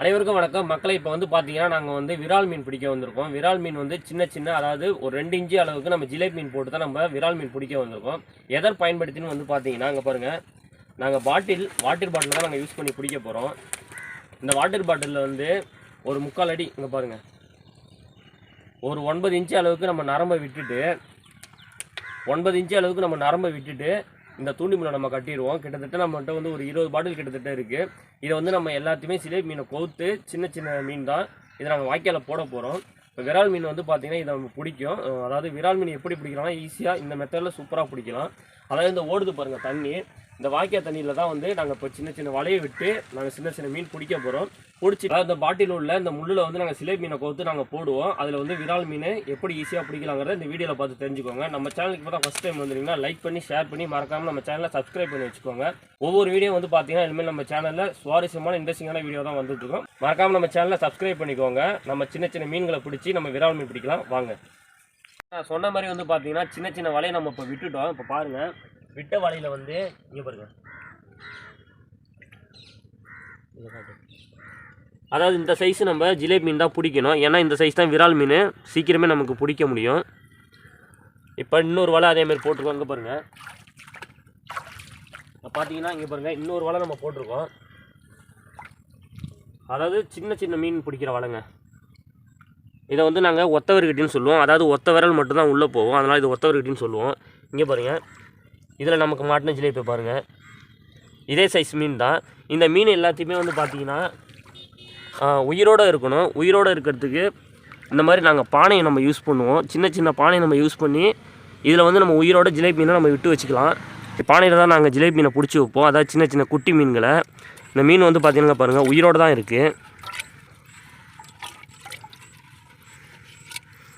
அனைவருக்கும் வணக்கம் மக்களை. இப்போ வந்து பார்த்தீங்கன்னா நாங்கள் வந்து விரால் மீன் பிடிக்க வந்திருக்கோம். விரால் மீன் வந்து சின்ன அதாவது ஒரு 2 இன்ச்சு அளவுக்கு நம்ம ஜிலேபி மீன் போட்டு தான் நம்ம விரால் மீன் பிடிக்க வந்திருக்கோம். எதர் பயன்படுத்தின்னு வந்து பார்த்தீங்கன்னா அங்கே பாருங்கள், நாங்கள் வாட்டர் பாட்டில் தான் நாங்கள் யூஸ் பண்ணி பிடிக்க போகிறோம். இந்த வாட்டர் பாட்டிலில் வந்து ஒரு 3/4 அடி இங்கே பாருங்கள், ஒரு 9 இன்ச்சு அளவுக்கு நம்ம நரம்பை விட்டுட்டு 9 இன்ச்சு அளவுக்கு நம்ம நரம்பை விட்டுட்டு இந்த தூண்டி மீனை நம்ம கட்டிடுவோம். கிட்டத்தட்ட நம்மகிட்ட வந்து ஒரு 20 பாட்டில் கிட்டத்தட்ட இருக்குது. இதை வந்து நம்ம எல்லாத்தையுமே சிலேபி மீனை கோர்த்து சின்ன மீன் தான் இதை நாங்கள் வாய்க்காலில் போட போகிறோம். இப்போ விரால் மீன் வந்து பார்த்திங்கன்னா இதை நம்ம பிடிக்கும். அதாவது விரால் மீன் எப்படி பிடிக்கலாம்னா ஈஸியாக இந்த மெத்தடில் சூப்பராக பிடிக்கலாம். அதாவது இந்த ஓடுது பாருங்கள் தண்ணி, இந்த வாய்க்கால் தண்ணியில் தான் வந்து நாங்கள் இப்போ சின்ன வலையை விட்டு நாங்கள் சின்ன மீன் பிடிக்க போகிறோம். பிடிச்சி இந்த பாட்டில் உள்ள இந்த முள்ளில் வந்து நாங்கள் சிலேபி மீனை கோர்த்து நாங்கள் போடுவோம். அதில் வந்து விரால் மீன் எப்படி ஈஸியாக பிடிக்கலாங்கிறத இந்த வீடியோவில் பார்த்து தெரிஞ்சுக்கோங்க. நம்ம சேனலுக்கு இப்போ தான் ஃபஸ்ட் டைம் வந்துருங்கன்னா லைக் பண்ணி ஷேர் பண்ணி மறக்காமல் நம்ம சேனலை சப்ஸ்கிரைப் பண்ணி வச்சுக்கோங்க. ஒவ்வொரு வீடியோ வந்து பார்த்தீங்கன்னா இனிமேல் நம்ம சேனலில் சுவாரஸ்யமான இன்ட்ரெஸ்டிங்கான வீடியோ தான் வந்துட்டுருக்கோம். மறக்காமல் நம்ம சேனலை சப்ஸ்கிரைப் பண்ணிக்கோங்க. நம்ம சின்ன மீன்களை பிடிச்சி நம்ம விரால் மீன் பிடிக்கலாம் வாங்க. நான் சொன்ன மாதிரி வந்து பார்த்தீங்கன்னா சின்ன வலையை நம்ம இப்போ விட்டுட்டோம். இப்போ பாருங்கள், விட்ட வலையில் வந்து இங்கே பாருங்கள், அதாவது இந்த சைஸ் நம்ம ஜிலேபி மீன் தான் பிடிக்கணும். ஏன்னா இந்த சைஸ் தான் விரால் மீன் சீக்கிரமே நமக்கு பிடிக்க முடியும். இப்போ இன்னொரு வலை அதேமாதிரி போட்டிருக்கோம். இங்கே பாருங்கள், பார்த்தீங்கன்னா இங்கே பாருங்கள் இன்னொரு வலை நம்ம போட்டிருக்கோம். அதாவது சின்ன மீன் பிடிக்கிற வலைங்க. இதை வந்து நாங்கள் ஒத்தவர்கிட்டின்னு சொல்லுவோம். அதாவது ஒத்த விரல் மட்டும்தான் உள்ளே போவோம், அதனால் இது ஒத்தவர்கிட்டின்னு சொல்லுவோம். இங்கே பாருங்கள், இதில் நமக்கு மாட்டின ஜிலேபி பாருங்கள், இதே சைஸ் மீன் தான். இந்த மீன் எல்லாத்தையுமே வந்து பார்த்திங்கன்னா உயிரோடு இருக்கணும். உயிரோடு இருக்கிறதுக்கு இந்த மாதிரி நாங்கள் பானையை நம்ம யூஸ் பண்ணுவோம். சின்ன பானையை நம்ம யூஸ் பண்ணி இதில் வந்து நம்ம உயிரோட ஜிலேபி மீனை நம்ம விட்டு வச்சுக்கலாம். பானையில் தான் நாங்கள் ஜிலேபி மீனை பிடிச்சி வைப்போம். அதாவது சின்ன குட்டி மீன்களை. இந்த மீன் வந்து பார்த்திங்கன்னா பாருங்கள் உயிரோடு தான் இருக்குது.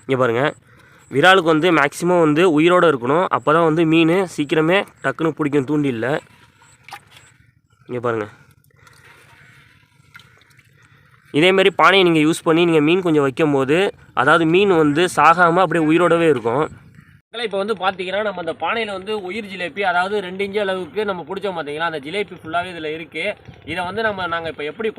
இங்கே பாருங்கள், விராலுக்கு வந்து மேக்ஸிமம் வந்து உயிரோடு இருக்கணும். அப்போ தான் வந்து மீன் சீக்கிரமே டக்குன்னு பிடிக்கும் தூண்டில்ல. இங்கே பாருங்கள், இதேமாரி பானையை நீங்கள் யூஸ் பண்ணி நீங்கள் மீன் கொஞ்சம் வைக்கும் போது அதாவது மீன் வந்து சாகாமல் அப்படியே உயிரோடவே இருக்கும். இப்போ வந்து பார்த்தீங்கன்னா நம்ம அந்த பானையில் வந்து உயிர் ஜிலேபி, அதாவது 2 இன்ச்சு அளவுக்கு நம்ம பிடிச்சோம் பார்த்தீங்களா, அந்த ஜிலேபி ஃபுல்லாகவே இதில் இருக்குது. இதை வந்து நாங்கள் இப்போ எப்படி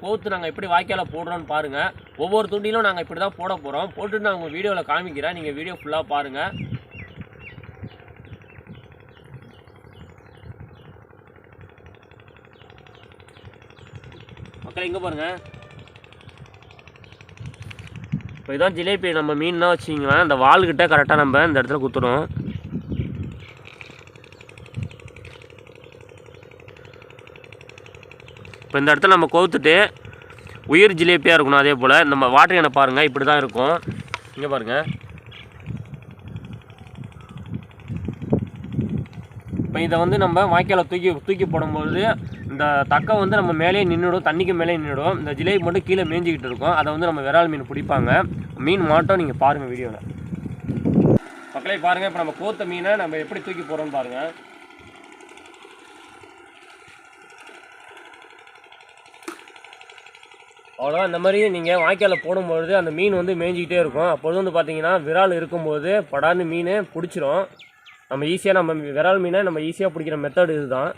கோர்த்து நாங்கள் எப்படி வாய்க்கால போடுறோன்னு பாருங்கள். ஒவ்வொரு துண்டிலும் நாங்கள் இப்படி தான் போட போகிறோம். போட்டுட்டு நான் உங்கள் வீடியோவில் காமிக்கிறேன், நீங்கள் வீடியோ ஃபுல்லாக பாருங்கள். மக்கள் இங்கே பாருங்கள், இப்போ இதான் ஜிலேபி நம்ம மீன் தான் வச்சிங்களேன். அந்த வால்கிட்ட கரெக்டாக நம்ம இந்த இடத்துல குத்துறோம். இப்போ இந்த இடத்துல நம்ம கோத்துட்டு உயிர் ஜிலேபியாக இருக்கணும். அதே போல் நம்ம வாட்டர் கேனை பாருங்கள், இப்படி தான் இருக்கும். இங்கே பாருங்கள், இப்போ இதை வந்து நம்ம வாய்க்கால தூக்கி போடும்போது இந்த தக்கை வந்து நம்ம மேலே நின்றுடும், தண்ணிக்கு மேலே நின்றுடும். இந்த ஜிலேபி மட்டும் கீழே மேய்ஞ்சிக்கிட்டு இருக்கும். அதை வந்து நம்ம விரால் மீன் பிடிப்பாங்க. மீன் மாட்டோம், நீங்கள் பாருங்கள் வீடியோவில். மக்களே பாருங்கள், இப்போ நம்ம கோத்த மீனை நம்ம எப்படி தூக்கி போகிறோம்னு பாருங்கள். அவ்வளோதான். இந்த மாதிரி நீங்கள் வாய்க்காலில் போடும்பொழுது அந்த மீன் வந்து மேய்ஞ்சிக்கிட்டே இருக்கும். அப்போது வந்து பார்த்தீங்கன்னா விரால் இருக்கும்போது படான்னு மீன் பிடிச்சிரும். நம்ம விரால் மீனை நம்ம ஈஸியாக பிடிக்கிற மெத்தட் இது தான்.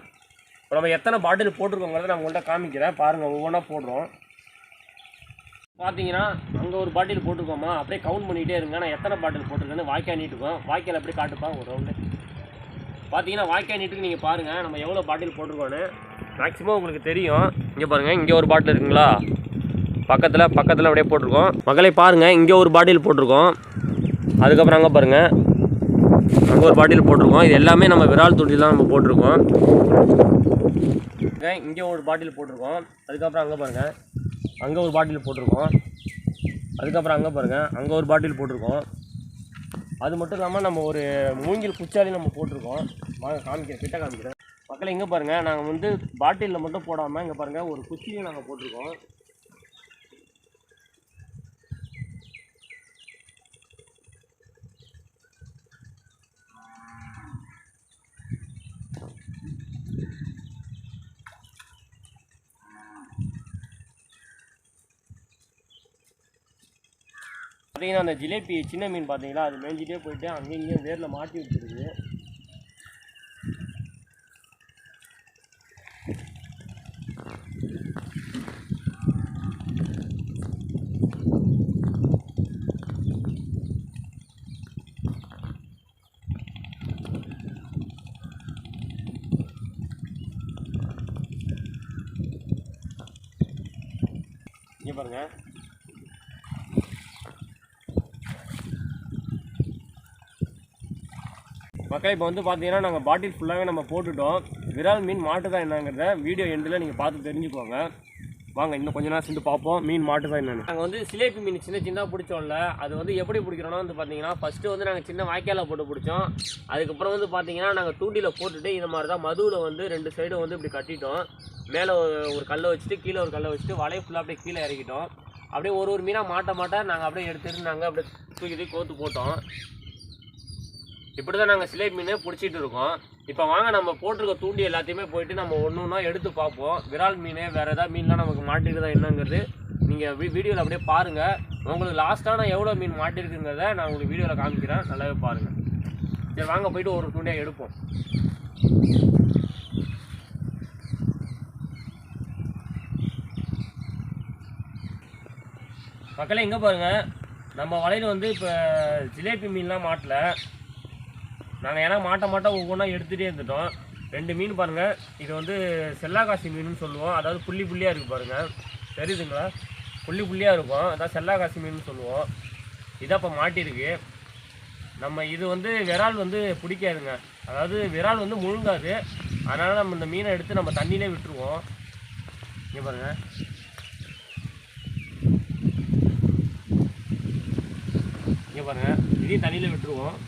இப்போ நம்ம எத்தனை பாட்டில் போட்டிருக்கோங்கிறத நான் உங்கள்கிட்ட காமிக்கிறேன் பாருங்கள். ஒவ்வொன்றா போடுறோம். பார்த்தீங்கன்னா அங்கே ஒரு பாட்டில் போட்டிருக்கோமா, அப்படியே கவுண்ட் பண்ணிகிட்டே இருங்க. நான் எத்தனை பாட்டில் போட்டிருக்கேன்னு வாய்க்கால் நீட்டுக்கோம். வாய்க்கால் அப்படியே காட்டுப்பா ஒரு ரவுண்டு. பார்த்தீங்கன்னா வாய்க்கால் நீட்டுக்கு நீங்கள் பாருங்கள் நம்ம எவ்வளோ பாட்டில் போட்டிருக்கோன்னு மேக்ஸிமம் உங்களுக்கு தெரியும். இங்கே பாருங்கள், இங்கே ஒரு பாட்டில் இருக்குங்களா, பக்கத்தில் அப்படியே போட்டிருக்கோம். மக்களை பாருங்கள், இங்கே ஒரு பாட்டில் போட்டிருக்கோம். அதுக்கப்புறம் அங்கே பாருங்கள், அங்கே ஒரு பாட்டில் போட்டிருக்கோம். இது எல்லாமே நம்ம விரால் தூண்டில் தான் நம்ம போட்டிருக்கோம். இங்கே ஒரு பாட்டில் போட்டிருக்கோம். அதுக்கப்புறம் அங்கே பாருங்கள், அங்கே ஒரு பாட்டில் போட்டிருக்கோம். அதுக்கப்புறம் அங்கே பாருங்கள், அங்கே ஒரு பாட்டில் போட்டிருக்கோம். அது மட்டும் இல்லாமல் நம்ம ஒரு மூங்கில் குச்சாலி நம்ம போட்டிருக்கோம். வாங்க காமிக்கிறேன், கிட்ட காமிக்கிறேன். மக்களை இங்கே பாருங்கள், நாங்கள் வந்து பாட்டிலில் மட்டும் போடாமல் இங்கே பாருங்கள் ஒரு குச்சிலையும் நாங்கள் போட்டிருக்கோம். பார்த்தீங்கன்னா அந்த ஜிலேபி சின்ன மீன் பார்த்தீங்களா, அது மேய்ஞ்சிட்டே போயிட்டு அங்கேயும் வேரில் மாட்டி விட்டுருக்குது. இங்கே பாருங்கள். மக்கள் இப்போ வந்து பார்த்தீங்கன்னா நாங்கள் பாட்டில் ஃபுல்லாகவே நம்ம போட்டுட்டோம். விரால் மீன் மாட்டுதா என்னங்கிறத வீடியோ எண்டில் நீங்கள் பார்த்து தெரிஞ்சுக்கோங்க. வாங்க இன்னும் கொஞ்ச நேரம் சென்று பார்ப்போம் மீன் மாட்டுதா என்னென்னு. நாங்கள் வந்து சிலேபி மீன் சின்ன சின்னதாக பிடிச்சோம்ல, அது வந்து எப்படி பிடிக்கிறோன்னா வந்து பார்த்தீங்கன்னா ஃபஸ்ட்டு வந்து நாங்கள் சின்ன வாய்க்காலில் போட்டு பிடிச்சோம். அதுக்கப்புறம் வந்து பார்த்தீங்கன்னா நாங்கள் தூண்டியில் போட்டுட்டு இந்த மாதிரி தான் மதுவில் வந்து 2 சைடும் வந்து இப்படி கட்டிட்டோம். மேலே ஒரு கல்லை வச்சுட்டு கீழே ஒரு கல்லை வச்சுட்டு வலையை ஃபுல்லாக அப்படியே கீழே இறக்கிட்டோம். அப்படியே ஒரு மீனாக மாட்ட நாங்கள் அப்படியே எடுத்துட்டு நாங்கள் அப்படியே தூக்கி கோத்து போட்டோம். இப்படி தான் நாங்கள் சிலேபி மீனே பிடிச்சிட்டு இருக்கோம். இப்போ வாங்க நம்ம போட்டிருக்க தூண்டி எல்லாத்தையுமே போயிட்டு நம்ம ஒன்று ஒன்றா எடுத்து பார்ப்போம். விரால் மீன் வேறு ஏதாவது மீன்லாம் நமக்கு மாட்டிருக்குதா என்னங்கிறது நீங்கள் வீடியோவில் அப்படியே பாருங்கள். உங்களுக்கு லாஸ்ட்டாக நான் எவ்வளோ மீன் மாட்டிருக்குங்கிறத நான் உங்களுக்கு வீடியோவில் காமிக்கிறேன், நல்லாவே பாருங்கள். சரி வாங்க போயிட்டு ஒரு தூண்டியாக எடுப்போம். மக்களே எங்கே பாருங்கள், நம்ம வலையில் வந்து இப்போ ஜிலேபி மீன்லாம் மாட்டல. நாங்கள் ஏன்னா மாட்ட ஒவ்வொன்றா எடுத்துகிட்டே இருந்துட்டோம். 2 மீன் பாருங்கள். இது வந்து செல்லாக்காசி மீனுன்னு சொல்லுவோம். அதாவது புள்ளி புள்ளியாக இருக்குது பாருங்கள், தெரியுதுங்களா? புள்ளி புள்ளியாக இருக்கும், அதான் செல்லாக்காசி மீன் சொல்லுவோம். இதான் இப்போ மாட்டிருக்கு. நம்ம இது வந்து விரால் வந்து பிடிக்காதுங்க, அதாவது விரால் வந்து முழுங்காது. அதனால் நம்ம இந்த மீனை எடுத்து நம்ம தண்ணியிலே விட்டுருவோம். இங்கே பாருங்கள், இங்கே பாருங்கள், இதையும் தண்ணியில் விட்டுருவோம்.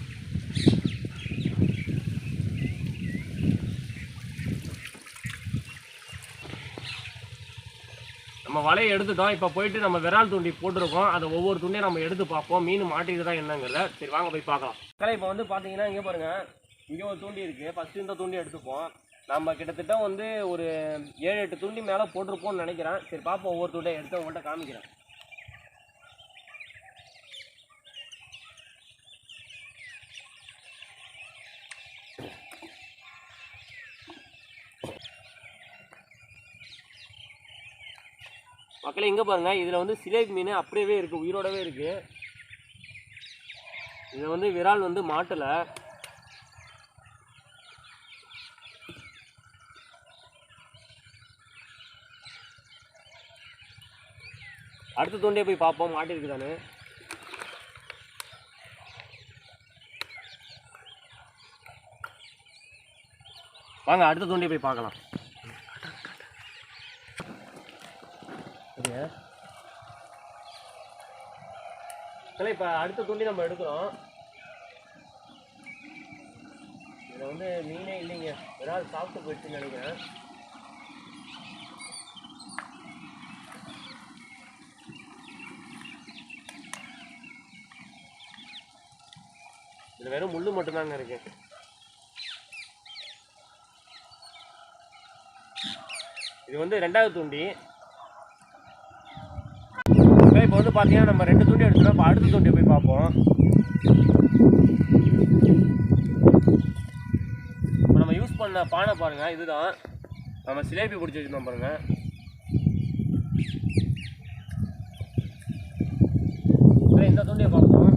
நம்ம வலையை எடுத்துட்டோம். இப்போ போயிட்டு நம்ம விரால் தூண்டி போட்டிருக்கோம். அதை ஒவ்வொரு தூண்டியும் நம்ம எடுத்து பார்ப்போம், மீன் மாட்டிட்டு தான் என்னங்கிறத. சரி வாங்க போய் பார்க்கலாம். இப்போ வந்து பார்த்தீங்கன்னா இங்கே பாருங்கள், இங்கே ஒரு தூண்டி இருக்குது. ஃபஸ்ட்டு இந்த தூண்டி எடுத்துப்போம். நம்ம கிட்டத்தட்ட வந்து ஒரு 7-8 தூண்டி மேலே போட்டிருப்போம்னு நினைக்கிறேன். சரி பார்ப்போம், ஒவ்வொரு தூண்டியை எடுத்து உங்கள்கிட்ட காமிக்கிறேன். மக்களே இங்கே பாருங்கள், இதில் வந்து சிலேபி மீன் அப்படியே இருக்குது, உயிரோடவே இருக்குது. இதில் வந்து விரால் வந்து மாட்டலை. அடுத்த தூண்டியை போய் பார்ப்போம் மாட்டிருக்குதானு. வாங்க அடுத்த தூண்டியை போய் பார்க்கலாம். இப்போ அடுத்த தூண்டி நம்ம எடுக்கிறோம். இதில் வந்து மீனே இல்லைங்க, விரால் சாப்பிட்டு போயிடுச்சுன்னு நினைக்கிறேன். இதில் வெறும் முள்ளு மட்டும்தாங்க இருக்கு. இது வந்து 2வது தூண்டி. இப்போ வந்து பார்த்தீங்கன்னா நம்ம 2 தூண்டி எடுத்துட்டோம். இப்போ அடுத்த தூண்டியை போய் பார்ப்போம். இப்போ நம்ம யூஸ் பண்ண பானை பாருங்கள், இதுதான் நம்ம சிலேபி பிடிச்சி வச்சுருந்தோம் பாருங்கள். இந்த தூண்டியை பார்ப்போம்.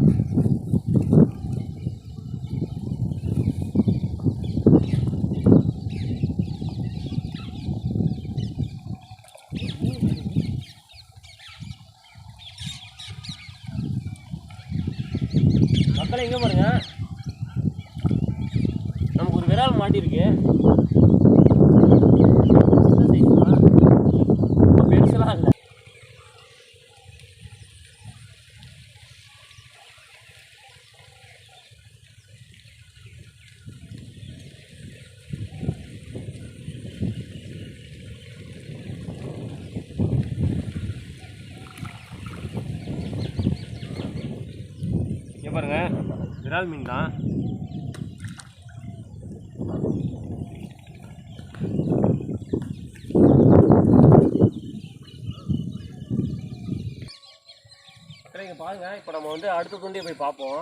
மக்களே எங்கே பாருங்க, நமக்கு ஒரு விரால் மாட்டிருக்கு. பெருசெல்லாம் இல்லை. பாருங்க விரால் மீன் தான். சரிங்க பாருங்க, இப்போ நம்ம வந்து அடுத்த துண்டியை போய் பார்ப்போம்.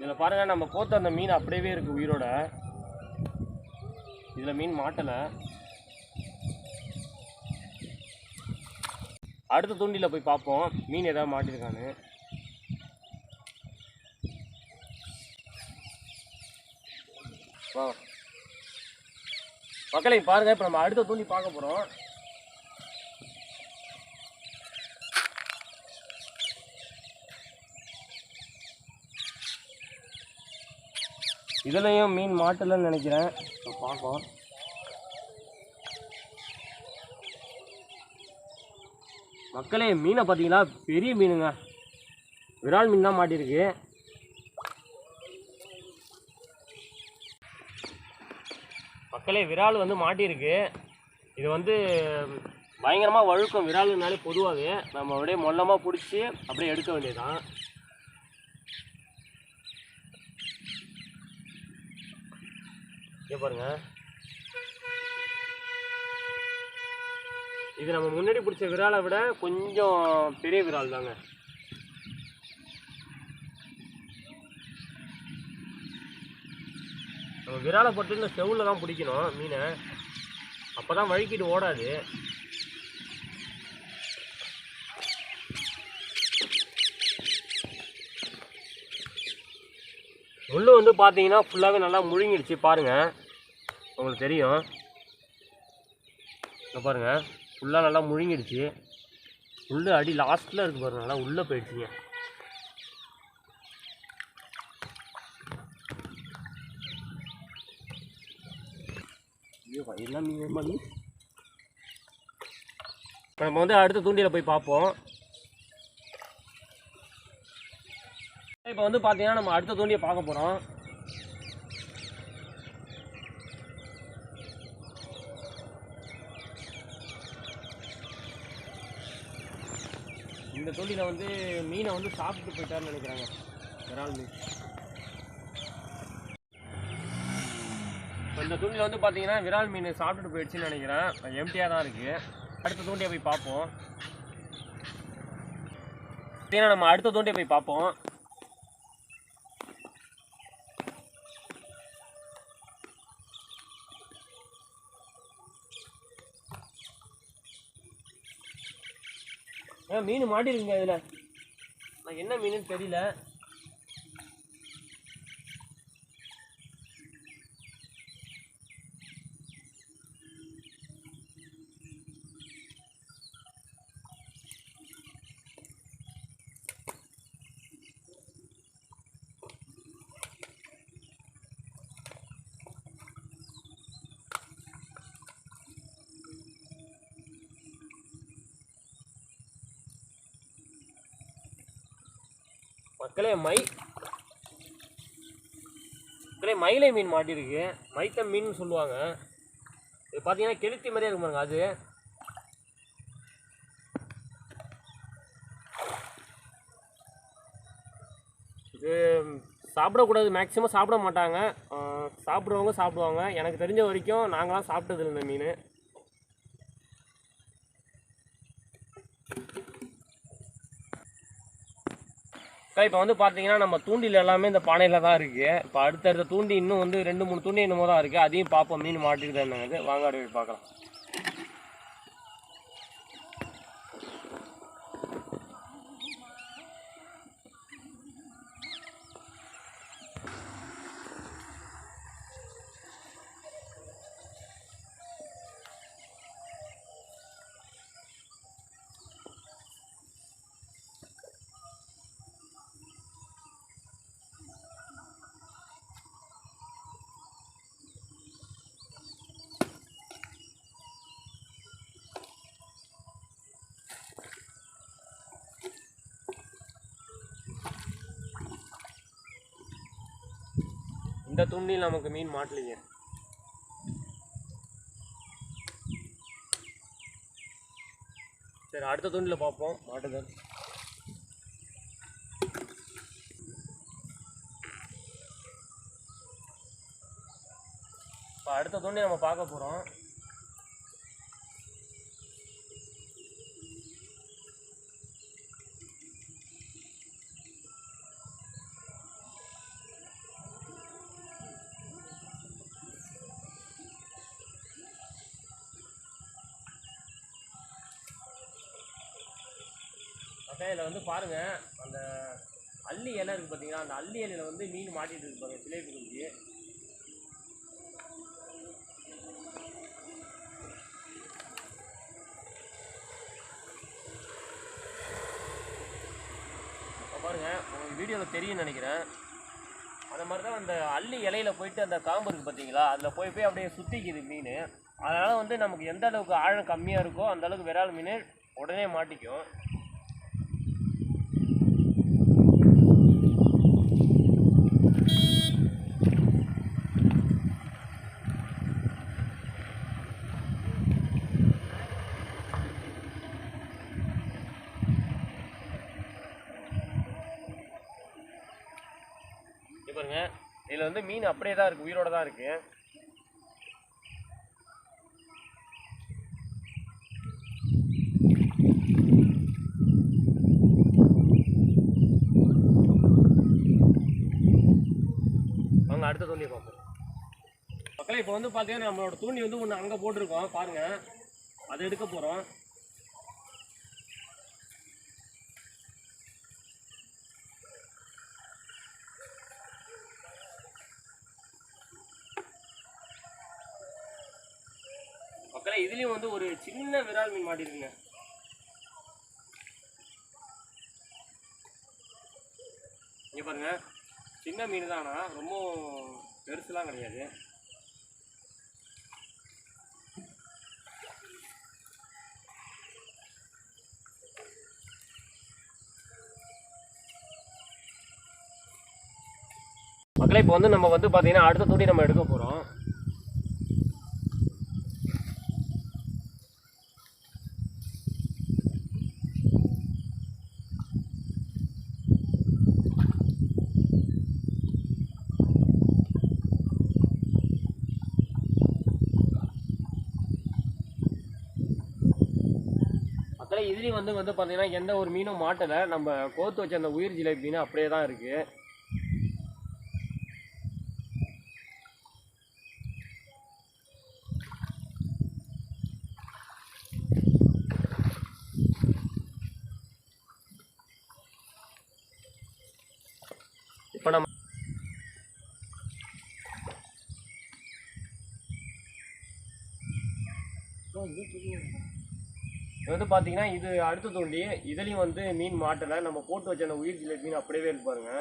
இதில் பாருங்கள், நம்ம கோத்த அந்த மீன் அப்படியே இருக்குது உயிரோட. இதில் மீன் மாட்டலை. அடுத்த தூண்டியில் போய் பார்ப்போம் மீன் ஏதாவது மாட்டிருக்கான்னு. மக்களே பாருங்கள், இப்போ நம்ம அடுத்த தூண்டி பார்க்க போகிறோம். இதுலேயும் மீன் மாட்டலன்னு நினைக்கிறேன். இப்போ பார்ப்போம். மக்களே மீனை பார்த்தீங்களா, பெரிய மீனுங்க, விரால் மீன் தான் மாட்டியிருக்கு. மக்களே விரால் வந்து மாட்டியிருக்கு. இது வந்து பயங்கரமாக வழுக்கும். விராலுனாலே பொதுவாகவே நம்ம அப்படியே மொல்லமாக பிடிச்சி அப்படியே எடுக்க வேண்டியதுதான். பாருங்க, இது நம்ம முன்னாடி பிடிச்ச விராலை விட கொஞ்சம் பெரிய விரால் தாங்க. நம்ம விராலை போட்டு இந்த செவுல தான் பிடிக்கணும் மீனை, அப்போ தான் வழுக்கிட்டு ஓடாது. முள்ளு வந்து பார்த்தீங்கன்னா ஃபுல்லாகவே நல்லா முழுங்கிடுச்சு. பாருங்கள், உங்களுக்கு தெரியும். இங்கே பாருங்கள், ஃபுல்லாக நல்லா முழுங்கிடுச்சு. உள்ளே அடி லாஸ்ட்டில் இருக்குது பாருங்கள், நல்லா உள்ளே போயிடுச்சுங்க. எல்லாம் மீன் பண்ணி இப்போ நம்ம வந்து அடுத்த தூண்டியில் போய் பார்ப்போம். இப்போ வந்து பார்த்தீங்கன்னா நம்ம அடுத்த தூண்டியை பார்க்க போகிறோம். இந்த தூண்டியில் வந்து மீனை வந்து சாப்பிட்டு போயிட்டாருன்னு நினைக்கிறாங்க, விரால் மீன். இப்போ இந்த தூண்டியில் வந்து பார்த்தீங்கன்னா விரால் மீன் சாப்பிட்டுட்டு போயிடுச்சுன்னு நினைக்கிறேன். எம்டியாக தான் இருக்குது. அடுத்த தூண்டியை போய் பார்ப்போம். பார்த்தீங்கன்னா நம்ம அடுத்த தூண்டியை போய் பார்ப்போம். மீன் மாட்டிருக்குங்க. இதில் நான் என்ன மீனுன்னு தெரியல. மக்களே மயிலை மீன் மாட்டிருக்கு. மைத்த மீன் சொல்லுவாங்க. இது பார்த்தீங்கன்னா கெளுத்தி மாதிரியே இருக்கும் பாருங்க. அது இது சாப்பிடக்கூடாது, மேக்ஸிமம் சாப்பிட மாட்டாங்க. சாப்பிட்றவங்க சாப்பிடுவாங்க. எனக்கு தெரிஞ்ச வரைக்கும் நாங்களாம் சாப்பிட்டதில்லை இந்த மீன். இப்போ வந்து பார்த்தீங்கன்னா நம்ம தூண்டில் எல்லாமே இந்த பானையில் தான் இருக்குது. இப்போ அடுத்தடுத்த தூண்டி இன்னும் வந்து 2-3 தூண்டி என்னமோ தான் இருக்குது. அதையும் பார்ப்போம் மீன் மாட்டிருக்குது என்னது. வாங்க அப்படியே பார்க்கலாம். இந்த தூண்டில் நமக்கு மீன் மாட்டலைங்க. சரி, அடுத்த தூண்டில் பார்ப்போம் மாட்டுதல். இப்போ அடுத்த தூண்டி நம்ம பார்க்க போகிறோம். இதில் வந்து பாருங்கள், அந்த அள்ளி இலை இருக்குது பார்த்தீங்கன்னா, அந்த அள்ளி இலையில் வந்து மீன் மாட்டிகிட்டு இருக்கு பாருங்கள், ஜிலேபி குஞ்சு. பாருங்கள், உங்களுக்கு வீடியோவில் தெரியும்னு நினைக்கிறேன். அந்த மாதிரி தான் அந்த அள்ளி இலையில போயிட்டு அந்த காம்பு இருக்குது பார்த்தீங்களா, அதில் போய் அப்படியே சுற்றிக்குது மீன். அதனால் வந்து நமக்கு எந்த அளவுக்கு ஆழம் கம்மியாக இருக்கோ அந்த அளவுக்கு விரால் மீன் உடனே மாட்டிக்கும். பாருங்க, இதில் வந்து மீன் அப்படியே தான் இருக்குது, உயிரோட தான் இருக்குது. வாங்க அடுத்த தூண்டியை பார்ப்போம். மக்களே, இப்போ வந்து பார்த்தீங்கன்னா நம்மளோட தூண்டி வந்து ஒன்று அங்கே போட்டிருக்கோம் பாருங்கள், அதை எடுக்க போகிறோம். மக்களே, இதுலேயும் வந்து ஒரு சின்ன விரால் மீன் மாட்டிருக்குங்க. இங்கே பாருங்க, சின்ன மீன் தானா, ரொம்ப பெருசுலாம் கிடையாது. மக்களே, இப்போ வந்து நம்ம வந்து பார்த்தீங்கன்னா அடுத்த தூண்டி நம்ம எடுக்க போகிறோம். இதுலேயும் வந்து பார்த்தீங்கன்னா எந்த ஒரு மீனும் மாட்டலை. நம்ம கோர்த்து வச்ச அந்த உயிர் ஜிலேபி மீன் அப்படியே தான் இருக்குது. இப்போ நம்ம இது வந்து பார்த்தீங்கன்னா இது அடுத்த தூண்டி, இதுலேயும் வந்து மீன் மாட்டலை. நம்ம போட்டு வச்ச அந்த உயிர் ஜிலேபி மீன் அப்படியே இருக்கு பாருங்க.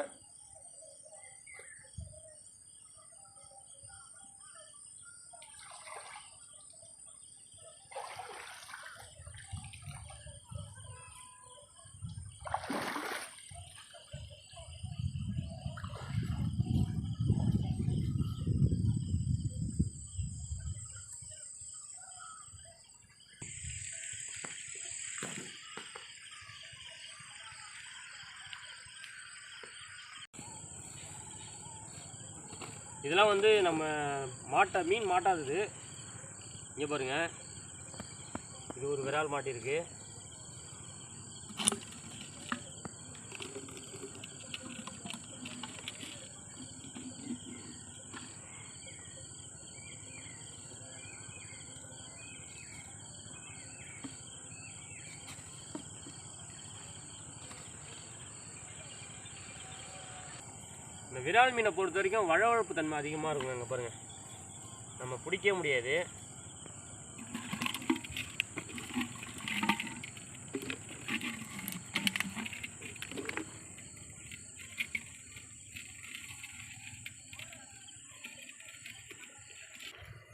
இதெல்லாம் வந்து நம்ம மீன் மாட்டாதது. இங்கே பாருங்க, இது ஒரு விரால் மாட்டிருக்கு. இந்த விரால் மீனை பொறுத்த வரைக்கும் வழவழப்பு தன்மை அதிகமாக இருக்கும். அங்கே பாருங்கள், நம்ம பிடிக்க முடியாது.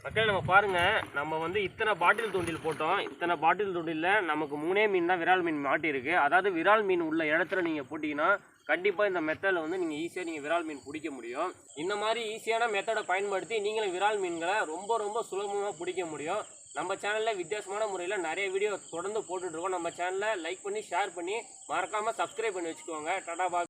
மக்கள் நம்ம பாருங்கள், நம்ம வந்து இத்தனை பாட்டில் தூண்டில் போட்டோம். இத்தனை பாட்டில் தூண்டிலில் நமக்கு 3 மீன் தான் விரால் மீன் மாட்டியிருக்கு. அதாவது விரால் மீன் உள்ள இடத்துல நீங்கள் போட்டிங்கன்னா கண்டிப்பாக இந்த மெத்தடில் வந்து நீங்கள் ஈஸியாக விரால் மீன் பிடிக்க முடியும். இந்த மாதிரி ஈஸியான மெத்தடை பயன்படுத்தி நீங்களும் விரால் மீன்களை ரொம்ப சுலபமாக பிடிக்க முடியும். நம்ம சேனலில் வித்தியாசமான முறையில் நிறைய வீடியோ தொடர்ந்து போட்டுட்ருக்கோம். நம்ம சேனலை லைக் பண்ணி ஷேர் பண்ணி மறக்காமல் சப்ஸ்கிரைப் பண்ணி வச்சுக்கோங்க. டாடா பாய்.